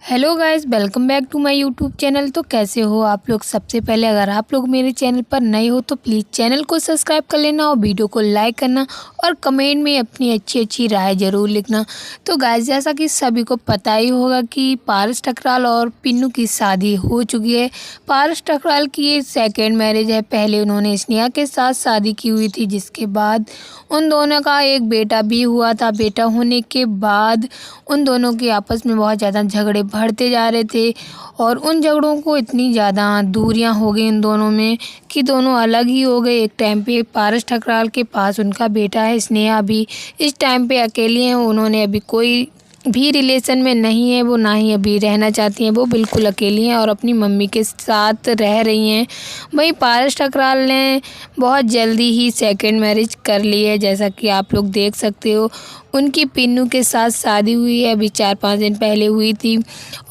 Hello guys, welcome back to my YouTube channel. तो कैसे हो आप लोग। सबसे पहले अगर आप लोग मेरे चैनल पर नए हो तो प्लीज़ चैनल को सब्सक्राइब कर लेना और वीडियो को लाइक करना और कमेंट में अपनी अच्छी अच्छी राय ज़रूर लिखना। तो गाइस, जैसा कि सभी को पता ही होगा कि पारस ठकराल और पिन्नू की शादी हो चुकी है। पारस ठकराल की ये सेकेंड मैरिज है। पहले उन्होंने स्नेहा के साथ शादी की हुई थी, जिसके बाद उन दोनों का एक बेटा भी हुआ था। बेटा होने के बाद उन दोनों के आपस में बहुत ज़्यादा झगड़े बढ़ते जा रहे थे और उन झगड़ों को इतनी ज़्यादा दूरियां हो गई इन दोनों में कि दोनों अलग ही हो गए। एक टाइम पे पारस ठकराल के पास उनका बेटा है, स्नेहा भी इस टाइम पे अकेली हैं। उन्होंने अभी कोई भी रिलेशन में नहीं है, वो ना ही अभी रहना चाहती हैं। वो बिल्कुल अकेली हैं और अपनी मम्मी के साथ रह रही हैं। वहीं पारस ठकराल ने बहुत जल्दी ही सेकंड मैरिज कर ली है, जैसा कि आप लोग देख सकते हो। उनकी पिन्नू के साथ शादी हुई है, अभी 4-5 दिन पहले हुई थी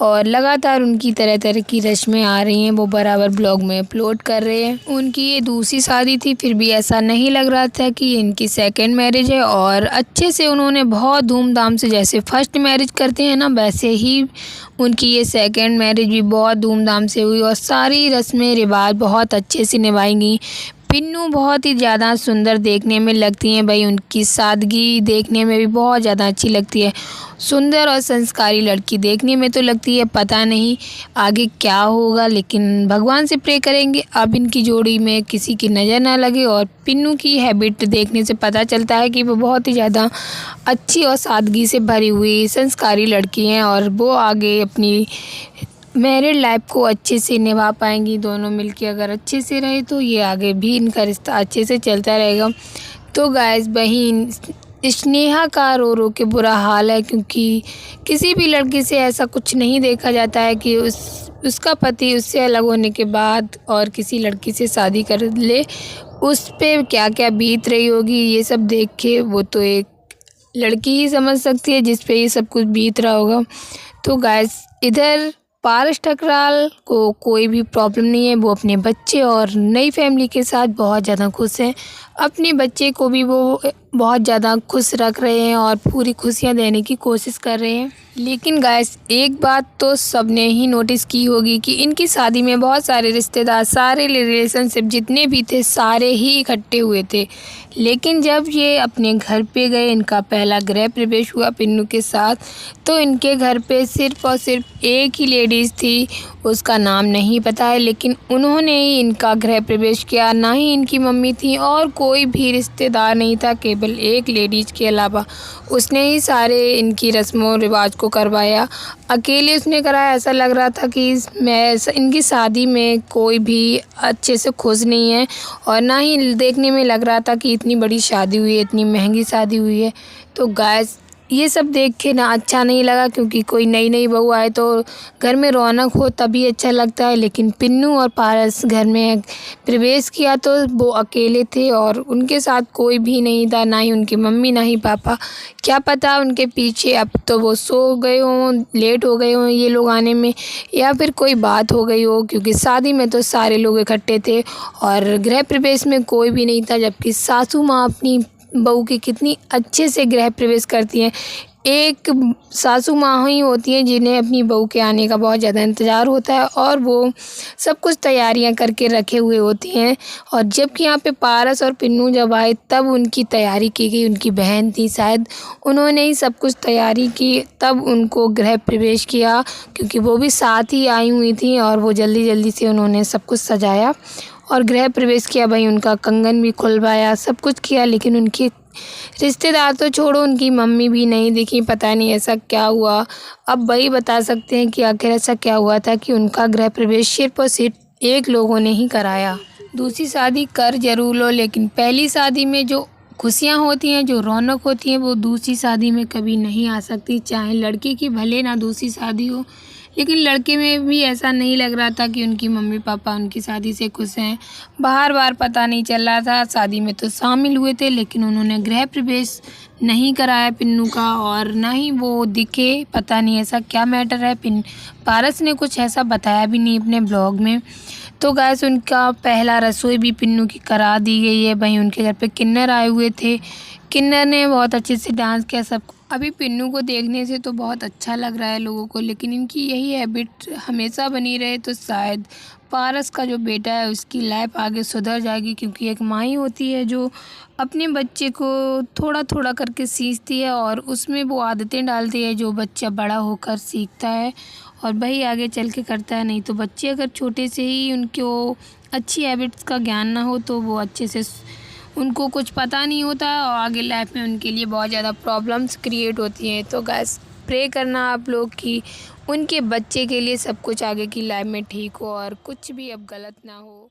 और लगातार उनकी तरह तरह की रस्में आ रही हैं। वो बराबर ब्लॉग में अपलोड कर रहे हैं। उनकी ये दूसरी शादी थी, फिर भी ऐसा नहीं लग रहा था कि इनकी सेकंड मैरिज है और अच्छे से उन्होंने बहुत धूमधाम से, जैसे फर्स्ट मैरिज करते हैं ना, वैसे ही उनकी ये सेकंड मैरिज भी बहुत धूमधाम से हुई और सारी रस्में रिवाज बहुत अच्छे से निभाई गई। पिन्नू बहुत ही ज़्यादा सुंदर देखने में लगती हैं भाई, उनकी सादगी देखने में भी बहुत ज़्यादा अच्छी लगती है। सुंदर और संस्कारी लड़की देखने में तो लगती है। पता नहीं आगे क्या होगा, लेकिन भगवान से प्रे करेंगे अब इनकी जोड़ी में किसी की नज़र ना लगे। और पिन्नू की हैबिट देखने से पता चलता है कि वो बहुत ही ज़्यादा अच्छी और सादगी से भरी हुई संस्कारी लड़की हैं और वो आगे अपनी मैरिड लाइफ को अच्छे से निभा पाएंगी। दोनों मिलके अगर अच्छे से रहे तो ये आगे भी इनका रिश्ता अच्छे से चलता रहेगा। तो गाइस, बहन स्नेहा का रो रो के बुरा हाल है, क्योंकि किसी भी लड़की से ऐसा कुछ नहीं देखा जाता है कि उसका पति उससे अलग होने के बाद और किसी लड़की से शादी कर ले, उस पे क्या क्या बीत रही होगी। ये सब देख के वो तो एक लड़की ही समझ सकती है जिस पे ये सब कुछ बीत रहा होगा। तो गाइस, इधर पारस ठकराल को कोई भी प्रॉब्लम नहीं है। वो अपने बच्चे और नई फैमिली के साथ बहुत ज़्यादा खुश हैं। अपने बच्चे को भी वो बहुत ज़्यादा खुश रख रहे हैं और पूरी खुशियां देने की कोशिश कर रहे हैं। लेकिन गाइस, एक बात तो सबने ही नोटिस की होगी कि इनकी शादी में बहुत सारे रिश्तेदार, सारे रिलेशनशिप जितने भी थे सारे ही इकट्ठे हुए थे। लेकिन जब ये अपने घर पे गए, इनका पहला गृह प्रवेश हुआ पिन्नू के साथ, तो इनके घर पे सिर्फ़ और सिर्फ एक ही लेडीज़ थी। उसका नाम नहीं पता है, लेकिन उन्होंने ही इनका गृह प्रवेश किया। ना ही इनकी मम्मी थी और कोई भी रिश्तेदार नहीं था, केवल एक लेडीज़ के अलावा उसने ही सारे इनकी रस्मों रिवाज को करवाया। अकेले उसने कराया। ऐसा लग रहा था कि इनकी शादी में कोई भी अच्छे से खुश नहीं है और ना ही देखने में लग रहा था कि इतनी बड़ी शादी हुई है, इतनी महंगी शादी हुई है। तो गाइस, ये सब देख के ना अच्छा नहीं लगा, क्योंकि कोई नई नई बहू आए तो घर में रौनक हो तभी अच्छा लगता है। लेकिन पिन्नू और पारस घर में प्रवेश किया तो वो अकेले थे और उनके साथ कोई भी नहीं था, ना ही उनकी मम्मी ना ही पापा। क्या पता उनके पीछे अब तो वो सो गए हों, लेट हो गए हों ये लोग आने में, या फिर कोई बात हो गई हो, क्योंकि शादी में तो सारे लोग इकट्ठे थे और गृह प्रवेश में कोई भी नहीं था। जबकि सासू माँ अपनी बहू की कितनी अच्छे से गृह प्रवेश करती हैं। एक सासू माँ ही होती हैं जिन्हें अपनी बहू के आने का बहुत ज़्यादा इंतज़ार होता है और वो सब कुछ तैयारियां करके रखे हुए होती हैं। और जबकि यहाँ पे पारस और पिन्नू जब आए तब उनकी तैयारी की गई। उनकी बहन थी शायद, उन्होंने ही सब कुछ तैयारी की, तब उनको गृह प्रवेश किया, क्योंकि वो भी साथ ही आई हुई थी और वो जल्दी जल्दी से उन्होंने सब कुछ सजाया और गृह प्रवेश किया। भाई, उनका कंगन भी खुलवाया, सब कुछ किया। लेकिन उनके रिश्तेदार तो छोड़ो, उनकी मम्मी भी नहीं दिखी। पता नहीं ऐसा क्या हुआ। अब वही बता सकते हैं कि आखिर ऐसा क्या हुआ था कि उनका गृह प्रवेश सिर्फ और सिर्फ एक लोगों ने ही कराया। दूसरी शादी कर जरूर लो, लेकिन पहली शादी में जो खुशियाँ होती हैं, जो रौनक होती है, वो दूसरी शादी में कभी नहीं आ सकती। चाहे लड़के की भले ना दूसरी शादी हो, लेकिन लड़के में भी ऐसा नहीं लग रहा था कि उनकी मम्मी पापा उनकी शादी से खुश हैं। बार बार पता नहीं चल रहा था। शादी में तो शामिल हुए थे, लेकिन उन्होंने गृह प्रवेश नहीं कराया पिन्नू का और ना ही वो दिखे। पता नहीं ऐसा क्या मैटर है। पारस ने कुछ ऐसा बताया भी नहीं अपने ब्लॉग में। तो गाइस, उनका पहला रसोई भी पिन्नू की करा दी गई है। वहीं उनके घर पे किन्नर आए हुए थे। किन्नर ने बहुत अच्छे से डांस किया, सब अभी पिन्नू को देखने से तो बहुत अच्छा लग रहा है लोगों को, लेकिन इनकी यही हैबिट हमेशा बनी रहे तो शायद पारस का जो बेटा है उसकी लाइफ आगे सुधर जाएगी। क्योंकि एक माँ ही होती है जो अपने बच्चे को थोड़ा थोड़ा करके सीखती है और उसमें वो आदतें डालती है जो बच्चा बड़ा होकर सीखता है और वही आगे चल के करता है। नहीं तो बच्चे अगर छोटे से ही उनको अच्छी हैबिट्स का ज्ञान ना हो तो वो अच्छे से उनको कुछ पता नहीं होता और आगे लाइफ में उनके लिए बहुत ज़्यादा प्रॉब्लम्स क्रिएट होती हैं। तो गाइस प्रे करना आप लोग कि उनके बच्चे के लिए सब कुछ आगे की लाइफ में ठीक हो और कुछ भी अब गलत ना हो।